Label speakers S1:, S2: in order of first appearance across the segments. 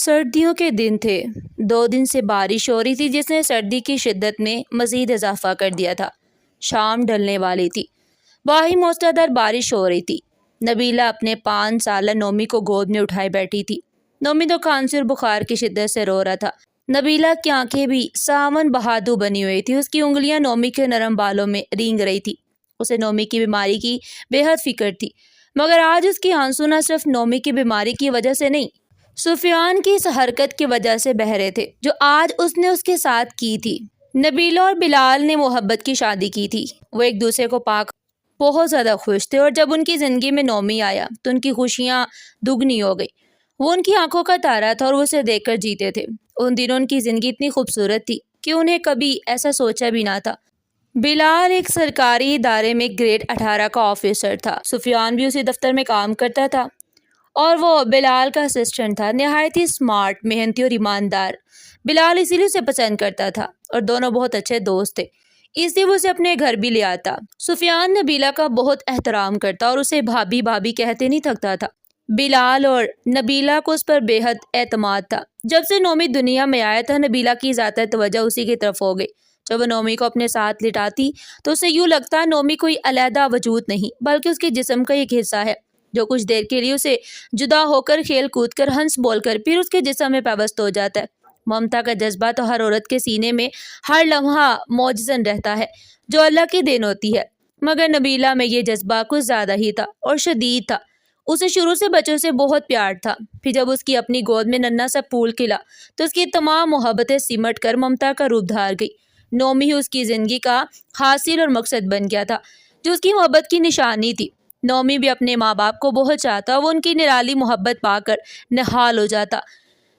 S1: سردیوں کے دن تھے۔ 2 دن سے بارش ہو رہی تھی جس نے سردی کی شدت میں مزید اضافہ کر دیا تھا۔ شام ڈھلنے والی تھی۔ باہر موسلادھار بارش ہو رہی تھی۔ نبیلہ اپنے 5 سالہ نومی کو گود میں اٹھائے بیٹھی تھی۔ نومی تو کھانسی اور بخار کی شدت سے رو رہا تھا۔ نبیلہ کی آنکھیں بھی ساون بہادو بنی ہوئی تھی۔ اس کی انگلیاں نومی کے نرم بالوں میں رینگ رہی تھی۔ اسے نومی کی بیماری کی بے حد فکر تھی، مگر آج اس کی آنسو نہ صرف نومی کی بیماری کی وجہ سے نہیں، سفیان کی اس حرکت کی وجہ سے بہہ رہے تھے جو آج اس نے اس کے ساتھ کی تھی۔ نبیلہ اور بلال نے محبت کی شادی کی تھی۔ وہ ایک دوسرے کو پاک بہت زیادہ خوش تھے، اور جب ان کی زندگی میں نومی آیا تو ان کی خوشیاں دگنی ہو گئی۔ وہ ان کی آنکھوں کا تارا تھا اور وہ اسے دیکھ کر جیتے تھے۔ ان دنوں ان کی زندگی اتنی خوبصورت تھی کہ انہیں کبھی ایسا سوچا بھی نہ تھا۔ بلال ایک سرکاری ادارے میں گریڈ 18 کا آفیسر تھا۔ سفیان بھی اسی دفتر میں کام کرتا تھا اور وہ بلال کا اسسٹنٹ تھا۔ نہایت ہی اسمارٹ، محنتی اور ایماندار۔ بلال اسی لیے اسے پسند کرتا تھا اور دونوں بہت اچھے دوست تھے، اس لیے وہ اسے اپنے گھر بھی لے آتا۔ سفیان نبیلہ کا بہت احترام کرتا اور اسے بھابھی بھابھی کہتے نہیں تھکتا تھا۔ بلال اور نبیلہ کو اس پر بے حد اعتماد تھا۔ جب سے نومی دنیا میں آیا تھا نبیلہ کی زیادہ توجہ اسی کی طرف ہو گئی۔ جب وہ نومی کو اپنے ساتھ لٹاتی تو اسے یوں لگتا نومی کوئی علیحدہ وجود نہیں بلکہ اس کے جسم کا ایک حصہ ہے جو کچھ دیر کے لیے اسے جدا ہو کر کھیل کود کر ہنس بول کر پھر اس کے جسم میں پیوست ہو جاتا ہے۔ ممتا کا جذبہ تو ہر عورت کے سینے میں ہر لمحہ معجزن رہتا ہے جو اللہ کی دین ہوتی ہے، مگر نبیلہ میں یہ جذبہ کچھ زیادہ ہی تھا اور شدید تھا۔ اسے شروع سے بچوں سے بہت پیار تھا۔ پھر جب اس کی اپنی گود میں ننھا سا پھول کھلا تو اس کی تمام محبتیں سمٹ کر ممتا کا روپ دھار گئی۔ نومی ہی اس کی زندگی کا حاصل اور مقصد بن گیا تھا جو اس کی محبت کی نشانی تھی۔ نومی بھی اپنے ماں باپ کو بہت چاہتا، وہ ان کی نرالی محبت پا کر نہال ہو جاتا۔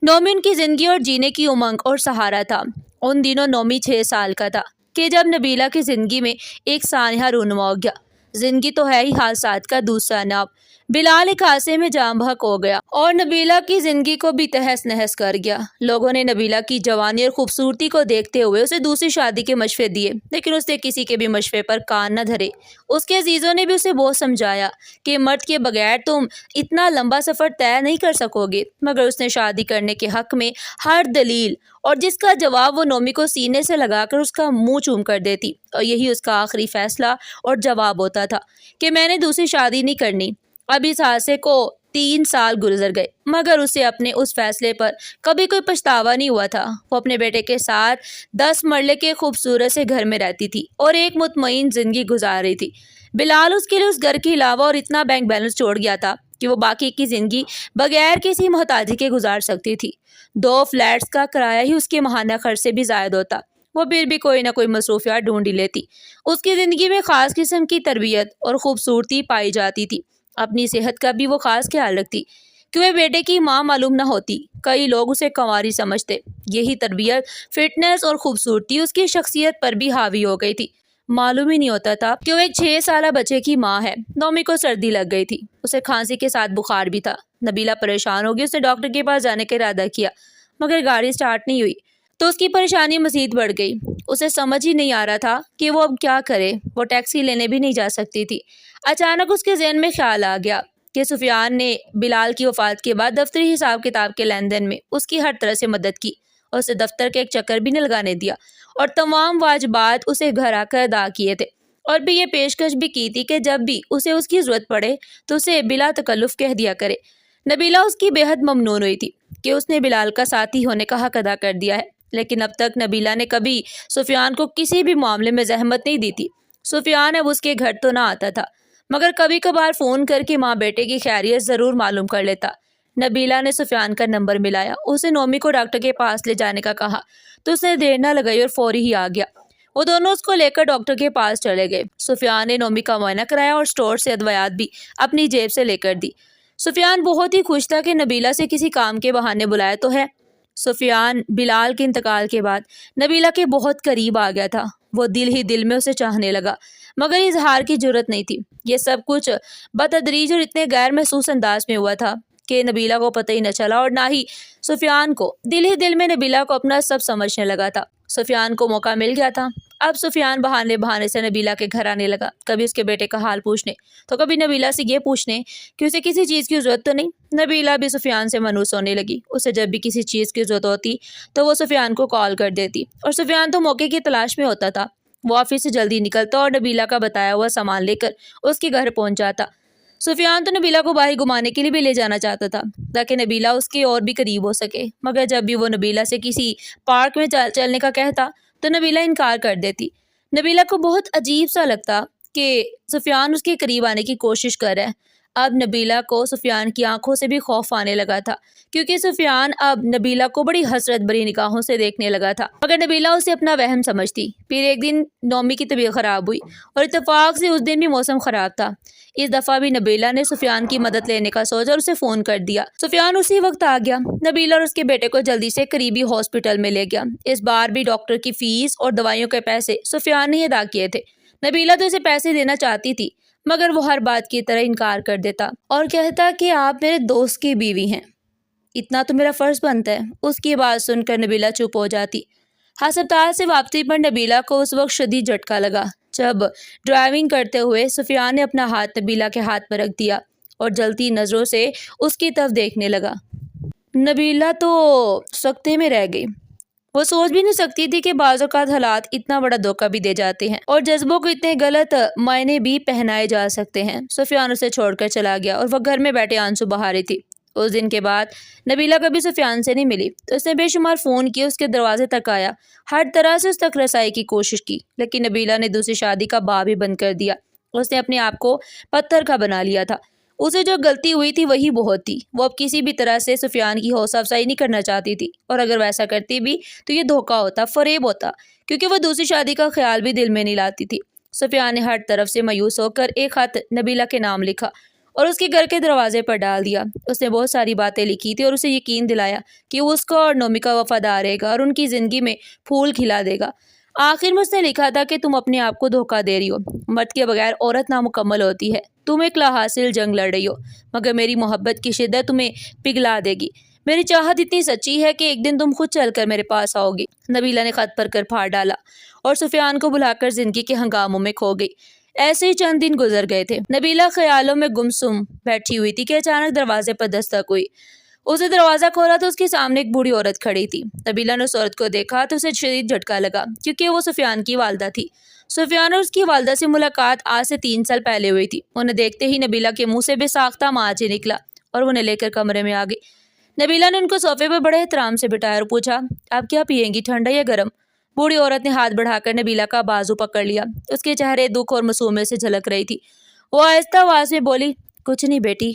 S1: نومی ان کی زندگی اور جینے کی امنگ اور سہارا تھا۔ ان دنوں نومی 6 سال کا تھا کہ جب نبیلہ کی زندگی میں ایک سانحہ رونما ہو گیا۔ زندگی تو ہے ہی حادثات کا دوسرا نام۔ بلال ایک حادثے میں جاں بحق ہو گیا اور نبیلہ کی زندگی کو بھی تہس نہس کر گیا۔ لوگوں نے نبیلہ کی جوانی اور خوبصورتی کو دیکھتے ہوئے اسے دوسری شادی کے مشورے دیے، لیکن اس نے کسی کے بھی مشورے پر کان نہ دھرے۔ اس کے عزیزوں نے بھی اسے بہت سمجھایا کہ مرد کے بغیر تم اتنا لمبا سفر طے نہیں کر سکو گے، مگر اس نے شادی کرنے کے حق میں ہر دلیل اور جس کا جواب وہ نومی کو سینے سے لگا کر اس کا منہ چوم کر دیتی، اور یہی اس کا آخری فیصلہ اور جواب ہوتا تھا کہ میں نے دوسری شادی نہیں کرنی۔ اب اس حادثے کو 3 سال گزر گئے، مگر اسے اپنے اس فیصلے پر کبھی کوئی پچھتاوا نہیں ہوا تھا۔ وہ اپنے بیٹے کے ساتھ 10 مرلے کے خوبصورت سے گھر میں رہتی تھی اور ایک مطمئن زندگی گزار رہی تھی۔ بلال اس کے لیے اس گھر کے علاوہ اور اتنا بینک بیلنس چھوڑ گیا تھا کہ وہ باقی کی زندگی بغیر کسی محتاجی کے گزار سکتی تھی۔ 2 فلیٹس کا کرایہ ہی اس کے ماہانہ خرچ سے بھی زائد ہوتا۔ وہ پھر بھی کوئی نہ کوئی مصروفیات ڈھونڈ ہی لیتی۔ اس کی زندگی میں خاص قسم کی تربیت اور خوبصورتی پائی جاتی تھی۔ اپنی صحت کا بھی وہ خاص خیال رکھتی کہ وہ بیٹے کی ماں معلوم نہ ہوتی۔ کئی لوگ اسے کنواری سمجھتے۔ یہی تربیت، فٹنس اور خوبصورتی اس کی شخصیت پر بھی حاوی ہو گئی تھی۔ معلوم ہی نہیں ہوتا تھا کہ وہ ایک 6 سالہ بچے کی ماں ہے۔ نومی کو سردی لگ گئی تھی، اسے کھانسی کے ساتھ بخار بھی تھا۔ نبیلہ پریشان ہو گئی، اس نے ڈاکٹر کے پاس جانے کا ارادہ کیا، مگر گاڑی سٹارٹ نہیں ہوئی تو اس کی پریشانی مزید بڑھ گئی۔ اسے سمجھ ہی نہیں آ رہا تھا کہ وہ اب کیا کرے۔ وہ ٹیکسی لینے بھی نہیں جا سکتی تھی۔ اچانک اس کے ذہن میں خیال آ گیا کہ سفیان نے بلال کی وفات کے بعد دفتری حساب کتاب کے لین دین میں اس کی ہر طرح سے مدد کی اور اسے دفتر کے ایک چکر بھی نہیں لگانے دیا، اور تمام واجبات اسے گھر آ کر ادا کیے تھے، اور بھی یہ پیشکش بھی کی تھی کہ جب بھی اسے اس کی ضرورت پڑے تو اسے بلا تکلف کہہ دیا کرے۔ نبیلہ اس کی بے حد ممنون ہوئی تھی کہ اس نے بلال کا ساتھی ہونے کا حق ادا کر دیا ہے، لیکن اب تک نبیلہ نے کبھی سفیان کو کسی بھی معاملے میں زحمت نہیں دی تھی۔ سفیان اب اس کے گھر تو نہ آتا تھا، مگر کبھی کبھار فون کر کے ماں بیٹے کی خیریت ضرور معلوم کر لیتا۔ نبیلہ نے سفیان کا نمبر ملایا، اسے نومی کو ڈاکٹر کے پاس لے جانے کا کہا تو اس نے دیر نہ لگائی اور فوری ہی آ گیا۔ وہ دونوں اس کو لے کر ڈاکٹر کے پاس چلے گئے۔ سفیان نے نومی کا معائنہ کرایا اور اسٹور سے ادویات بھی اپنی جیب سے لے کر دی۔ سفیان بہت ہی خوش تھا کہ نبیلہ سے کسی کام کے بہانے بلایا تو ہے۔ سفیان بلال کے انتقال کے بعد نبیلہ کے بہت قریب آ گیا تھا۔ وہ دل ہی دل میں اسے چاہنے لگا، مگر اظہار کی جرت نہیں تھی۔ یہ سب کچھ بتدریج اور اتنے غیر محسوس انداز میں ہوا تھا کہ نبیلہ کو پتہ ہی نہ چلا، اور نہ ہی سفیان کو۔ دل ہی دل میں نبیلہ کو اپنا سب سمجھنے لگا تھا۔ سفیان کو موقع مل گیا تھا۔ اب سفیان بہانے سے نبیلہ کے گھر آنے لگا، کبھی اس کے بیٹے کا حال پوچھنے تو کبھی نبیلہ سے یہ پوچھنے کہ اسے کسی چیز کی ضرورت تو نہیں۔ نبیلہ بھی سفیان سے مانوس ہونے لگی۔ اسے جب بھی کسی چیز کی ضرورت ہوتی تو وہ سفیان کو کال کر دیتی، اور سفیان تو موقع کی تلاش میں ہوتا تھا۔ وہ آفس سے جلدی نکلتا اور نبیلہ کا بتایا ہوا سامان لے کر اس کے گھر پہنچ جاتا۔ سفیان تو نبیلہ کو باہر گھمانے کے لیے بھی لے جانا چاہتا تھا تاکہ نبیلہ اس کے اور بھی قریب ہو سکے، مگر جب بھی وہ نبیلہ سے کسی پارک میں چلنے کا کہتا تو نبیلہ انکار کر دیتی۔ نبیلہ کو بہت عجیب سا لگتا کہ سفیان اس کے قریب آنے کی کوشش کر رہا ہے۔ اب نبیلہ کو سفیان کی آنکھوں سے بھی خوف آنے لگا تھا، کیونکہ سفیان اب نبیلہ کو بڑی حسرت بری نگاہوں سے دیکھنے لگا تھا، مگر نبیلہ اسے اپنا وہم سمجھتی۔ پھر ایک دن نومی کی طبیعت خراب ہوئی اور اتفاق سے اس دن بھی موسم خراب تھا۔ اس دفعہ بھی نبیلہ نے سفیان کی مدد لینے کا سوچا اور اسے فون کر دیا۔ سفیان اسی وقت آ گیا۔ نبیلہ اور اس کے بیٹے کو جلدی سے قریبی ہاسپٹل میں لے گیا۔ اس بار بھی ڈاکٹر کی فیس اور دوائیوں کے پیسے سفیان نے ادا کیے تھے۔ نبیلہ تو اسے پیسے دینا چاہتی تھی، مگر وہ ہر بات کی طرح انکار کر دیتا اور کہتا کہ آپ میرے دوست کی بیوی ہیں، اتنا تو میرا فرض بنتا ہے۔ اس کی بات سن کر نبیلہ چپ ہو جاتی۔ ہسپتال سے واپسی پر نبیلہ کو اس وقت شدید جھٹکا لگا جب ڈرائیونگ کرتے ہوئے سفیان نے اپنا ہاتھ نبیلہ کے ہاتھ پر رکھ دیا اور جلتی نظروں سے اس کی طرف دیکھنے لگا۔ نبیلہ تو سکتے میں رہ گئی۔ وہ سوچ بھی نہیں سکتی تھی کہ بعض اوقات حالات اتنا بڑا دھوکہ بھی دے جاتے ہیں اور جذبوں کو اتنے غلط معنی بھی پہنائے جا سکتے ہیں۔ سفیان اسے چھوڑ کر چلا گیا اور وہ گھر میں بیٹھے آنسو بہا رہی تھی۔ اس دن کے بعد نبیلہ کبھی سفیان سے نہیں ملی۔ اس نے بے شمار فون کیے، اس کے دروازے تک آیا، ہر طرح سے اس تک رسائی کی کوشش کی، لیکن نبیلہ نے دوسری شادی کا باب ہی بند کر دیا۔ اس نے اپنے آپ کو پتھر کا بنا لیا تھا۔ اسے جو غلطی ہوئی تھی وہی بہت تھی۔ وہ اب کسی بھی طرح سے سفیان کی حوصلہ افزائی نہیں کرنا چاہتی تھی، اور اگر ویسا کرتی بھی تو یہ دھوکہ ہوتا، فریب ہوتا، کیونکہ وہ دوسری شادی کا خیال بھی دل میں نہیں لاتی تھی۔ سفیان نے ہر طرف سے مایوس ہو کر ایک خط نبیلہ کے نام لکھا اور اس کے گھر کے دروازے پر ڈال دیا۔ اس نے بہت ساری باتیں لکھی تھی اور اسے یقین دلایا کہ وہ اس کا اور نومی کا وفادار رہے گا اور ان کی زندگی میں پھول کھلا دے گا۔ آخر میں اس نے لکھا تھا کہ تم اپنے آپ کو دھوکہ دے رہی ہو، مرد کے بغیر عورت نامکمل ہوتی ہے، تم ایک لا حاصل جنگ لڑ رہی ہو، مگر میری محبت کی شدت تمہیں پگھلا دے گی۔ میری چاہت اتنی سچی ہے کہ ایک دن تم خود چل کر میرے پاس آؤ گی۔ نبیلہ نے خط پر کر پھاڑ ڈالا اور سفیان کو بلا کر زندگی کے ہنگاموں میں کھو گئی۔ ایسے ہی چند دن گزر گئے تھے۔ نبیلہ خیالوں میں گمسم بیٹھی ہوئی تھی کہ اچانک دروازے پر دستک ہوئی۔ اسے دروازہ کھولا تو اس کے سامنے ایک بوڑھی عورت کھڑی تھی۔ نبیلہ نے اس عورت کو دیکھا تو اسے شدید جھٹکا لگا، کیونکہ وہ سفیان کی والدہ تھی۔ سفیان اور اس کی والدہ سے ملاقات آج سے 3 سال پہلے ہوئی تھی۔ انہیں دیکھتے ہی نبیلہ کے منہ سے بے ساختہ ماجی نکلا اور انہیں لے کر کمرے میں آ گئی۔ نبیلہ نے ان کو صوفے پر بڑے احترام سے بٹھایا اور پوچھا، آپ کیا پیئیں گی، ٹھنڈا یا گرم؟ بوڑھی عورت نے ہاتھ بڑھا کر نبیلہ کا بازو پکڑ لیا۔ اس کے چہرے دکھ اور معصومیت سے جھلک رہی تھی۔ وہ آہستہ آواز میں بولی، کچھ نہیں بیٹی،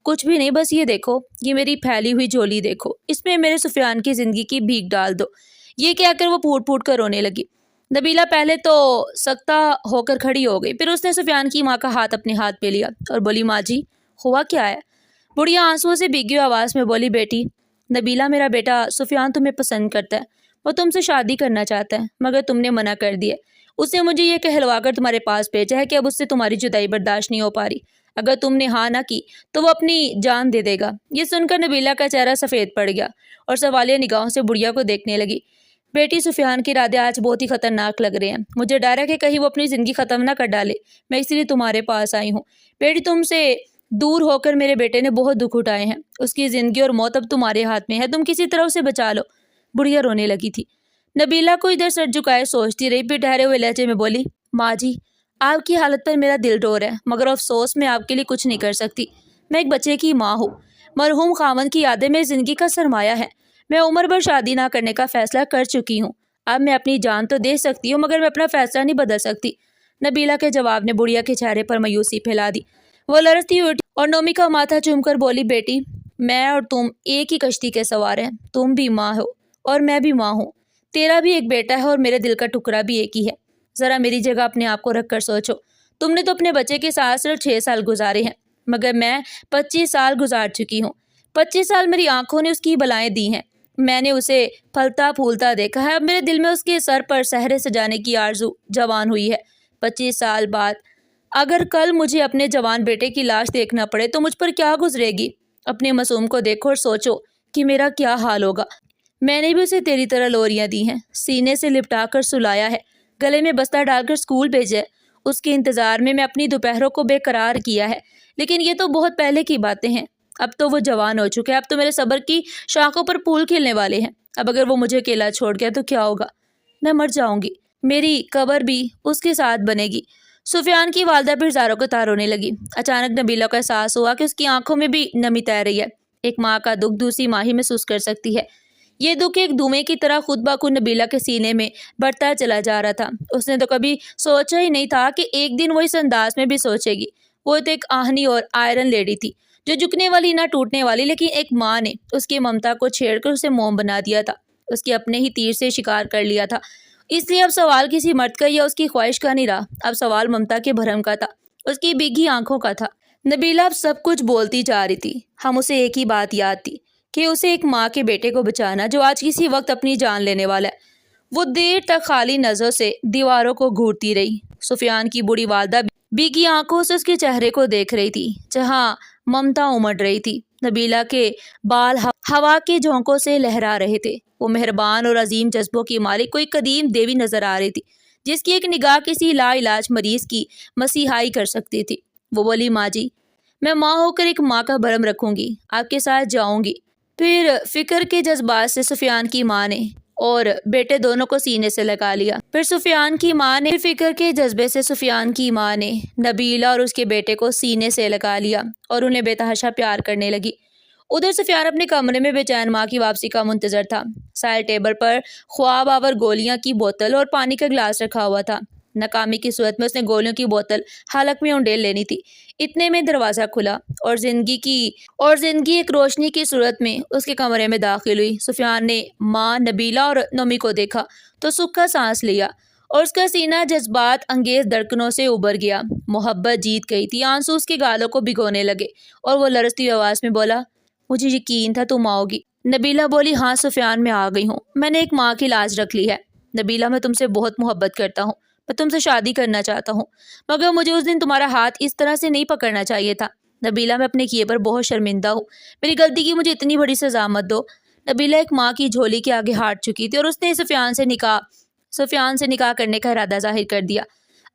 S1: کچھ بھی نہیں، بس یہ دیکھو، یہ میری پھیلی ہوئی جھولی دیکھو، اس میں میرے سفیان کی زندگی کی بھیک ڈال دو۔ یہ کہہ کر وہ پھوٹ پھوٹ کر رونے لگی۔ نبیلہ پہلے تو سکتہ ہو کر کھڑی ہو گئی، پھر اس نے سفیان کی ماں کا ہاتھ اپنے ہاتھ پہ لیا اور بولی، ماں جی ہوا کیا ہے؟ بڑھیا آنسوؤں سے بھیگی ہوئی آواز میں بولی، بیٹی نبیلہ، میرا بیٹا سفیان تمہیں پسند کرتا ہے، وہ تم سے شادی کرنا چاہتا ہے، مگر تم نے منع کر دیا۔ اس نے مجھے یہ کہلوا کر تمہارے پاس بھیجا ہے کہ اب اس سے تمہاری جدائی برداشت نہیں ہو پا رہی، اگر تم نے ہاں نہ کی تو وہ اپنی جان دے دے گا۔ یہ سن کر نبیلہ کا چہرہ سفید پڑ گیا اور سوالیہ نگاہوں سے بڑھیا کو دیکھنے لگی۔ بیٹی، سفیان کے ارادے آج بہت ہی خطرناک لگ رہے ہیں، مجھے ڈر ہے کہ کہیں وہ اپنی زندگی ختم نہ کر ڈالے، میں اسی لیے تمہارے پاس آئی ہوں۔ بیٹی، تم سے دور ہو کر میرے بیٹے نے بہت دکھ اٹھائے ہیں، اس کی زندگی اور موت اب تمہارے ہاتھ میں ہے، تم کسی طرح اسے بچا لو۔ بڑھیا رونے لگی تھی۔ نبیلہ کو ادھر سر جھکائے سوچتی رہی، پھر ٹھہرے ہوئے لہجے میں بولی، ماں جی آپ کی حالت پر میرا دل رو رہا ہے، مگر افسوس میں آپ کے لیے کچھ نہیں کر سکتی۔ میں ایک بچے کی ماں ہوں، مرحوم خاوند کی یادیں میری زندگی کا سرمایہ ہے، میں عمر بھر شادی نہ کرنے کا فیصلہ کر چکی ہوں۔ اب میں اپنی جان تو دے سکتی ہوں، مگر میں اپنا فیصلہ نہیں بدل سکتی۔ نبیلہ کے جواب نے بڑھیا کے چہرے پر مایوسی پھیلا دی۔ وہ لرزتی ہوئی اٹھی اور نومی کا ماتھا چوم کر بولی، بیٹی میں اور تم ایک ہی کشتی کے سوار ہیں، تم بھی ماں ہو اور میں بھی ماں ہوں، تیرا بھی ایک بیٹا ہے اور میرے دل کا ٹکڑا بھی ایک ہی ہے۔ ذرا میری جگہ اپنے آپ کو رکھ کر سوچو، تم نے تو اپنے بچے کے ساتھ صرف 6 سال گزارے ہیں، مگر میں 25 سال گزار چکی ہوں۔ 25 سال میری آنکھوں نے اس کی بلائیں دی ہیں، میں نے اسے پھلتا پھولتا دیکھا ہے، اب میرے دل میں اس کے سر پر سہرے سجانے کی آرزو جوان ہوئی ہے۔ 25 سال بعد اگر کل مجھے اپنے جوان بیٹے کی لاش دیکھنا پڑے تو مجھ پر کیا گزرے گی؟ اپنے معصوم کو دیکھو اور سوچو کہ میرا کیا حال ہوگا۔ میں نے بھی اسے تیری طرح لوریاں دی ہیں، سینے سے لپٹا کر سلایا ہے، گلے میں بستہ ڈال کر اسکول بھیجا ہے، اس کے انتظار میں اپنی دوپہروں کو بے قرار کیا ہے، لیکن یہ تو بہت پہلے کی باتیں ہیں۔ اب تو وہ جوان ہو چکے ہیں، اب تو میرے صبر کی شاخوں پر پھول کھلنے والے ہیں۔ اب اگر وہ مجھے اکیلا چھوڑ گیا تو کیا ہوگا؟ میں مر جاؤں گی، میری قبر بھی اس کے ساتھ بنے گی۔ سفیان کی والدہ پھر زاروں کو تار رونے لگی۔ اچانک نبیلہ کو احساس ہوا کہ اس کی آنکھوں میں بھی نمی تیر رہی ہے۔ ایک ماں کا دکھ دوسری ماں ہی محسوس کر سکتی ہے۔ یہ دکھ ایک دھویں کی طرح خود بخود نبیلہ کے سینے میں بڑھتا چلا جا رہا تھا۔ اس نے تو کبھی سوچا ہی نہیں تھا کہ ایک دن وہ اس انداز میں بھی سوچے گی۔ وہ تو ایک آہنی اور آئرن لیڈی تھی، جو جھکنے والی نہ ٹوٹنے والی، لیکن ایک ماں نے اس کی ممتا کو چھیڑ کر اسے موم بنا دیا تھا، اس کے اپنے ہی تیر سے شکار کر لیا تھا۔ اس لیے اب سوال کسی مرد کا یا اس کی خواہش کا نہیں رہا، اب سوال ممتا کے بھرم کا تھا، اس کی بھیگی آنکھوں کا تھا۔ نبیلہ اب سب کچھ بولتی جا رہی تھی۔ ہم اسے ایک ہی بات یاد تھی کہ اسے ایک ماں کے بیٹے کو بچانا جو آج کسی وقت اپنی جان لینے والا ہے۔ وہ دیر تک خالی نظروں سے دیواروں کو گھورتی رہی۔ سفیان کی بوڑھی والدہ بھیگی آنکھوں سے اس کے چہرے کو دیکھ رہی تھی جہاں ممتا امڑ رہی تھی۔ نبیلہ کے بال ہوا کے جھونکوں سے لہرا رہے تھے۔ وہ مہربان اور عظیم جذبوں کی مالک کوئی قدیم دیوی نظر آ رہی تھی، جس کی ایک نگاہ کسی لا علاج مریض کی مسیحائی کر سکتی تھی۔ وہ بولی، ماں جی، میں ماں ہو کر ایک ماں کا بھرم رکھوں گی، آپ کے ساتھ جاؤں گی۔ پھر فکر کے جذبات سے سفیان کی ماں نے اور بیٹے دونوں کو سینے سے لگا لیا۔ پھر فکر کے جذبے سے سفیان کی ماں نے نبیلہ اور اس کے بیٹے کو سینے سے لگا لیا اور انہیں بے تحاشا پیار کرنے لگی۔ ادھر سفیان اپنے کمرے میں بے چین ماں کی واپسی کا منتظر تھا۔ سائڈ ٹیبل پر خواب آور گولیاں کی بوتل اور پانی کا گلاس رکھا ہوا تھا۔ ناکامی کی صورت میں اس نے گولیوں کی بوتل حلق میں انڈیل لینی تھی۔ اتنے میں دروازہ کھلا اور زندگی ایک روشنی کی صورت میں اس کے کمرے میں داخل ہوئی۔ سفیان نے ماں، نبیلہ اور نمی کو دیکھا تو سکھ کا سانس لیا اور اس کا سینہ جذبات انگیز دھڑکنوں سے ابھر گیا۔ محبت جیت گئی تھی، آنسو اس کے گالوں کو بھگونے لگے اور وہ لرزتی آواز میں بولا، مجھے یقین تھا تم آؤ گی۔ نبیلہ بولی، ہاں سفیان، میں آ گئی ہوں، میں نے ایک ماں کی لاج رکھ لی ہے۔ نبیلہ، میں تم سے بہت محبت کرتا ہوں، میں تم سے شادی کرنا چاہتا ہوں، مگر مجھے اس دن تمہارا ہاتھ اس طرح سے نہیں پکڑنا چاہیے تھا۔ نبیلہ، میں اپنے کیے پر بہت شرمندہ ہوں، میری غلطی کی مجھے اتنی بڑی سزا مت دو۔ نبیلہ ایک ماں کی جھولی کے آگے ہار چکی تھی اور اس نے سفیان سے نکاح کرنے کا ارادہ ظاہر کر دیا۔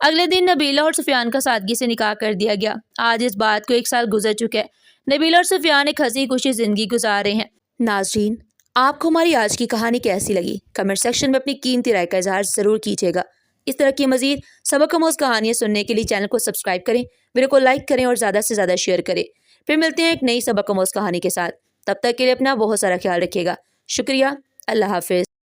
S1: اگلے دن نبیلہ اور سفیان کا سادگی سے نکاح کر دیا گیا۔ آج اس بات کو 1 سال گزر چکا ہے۔ نبیلہ اور سفیان ایک ہنسی خوشی زندگی گزار رہے ہیں۔ ناظرین، آپ کو ہماری آج کی کہانی کیسی لگی؟ کمنٹ سیکشن میں اپنی قیمتی رائے کا اظہار ضرور کیجیے گا۔ اس طرح کی مزید سبق آموز کہانیاں سننے کے لیے چینل کو سبسکرائب کریں، ویڈیو کو لائک کریں اور زیادہ سے زیادہ شیئر کریں۔ پھر ملتے ہیں ایک نئی سبق آموز کہانی کے ساتھ۔ تب تک کے لیے اپنا بہت سارا خیال رکھیے گا۔ شکریہ۔ اللہ حافظ۔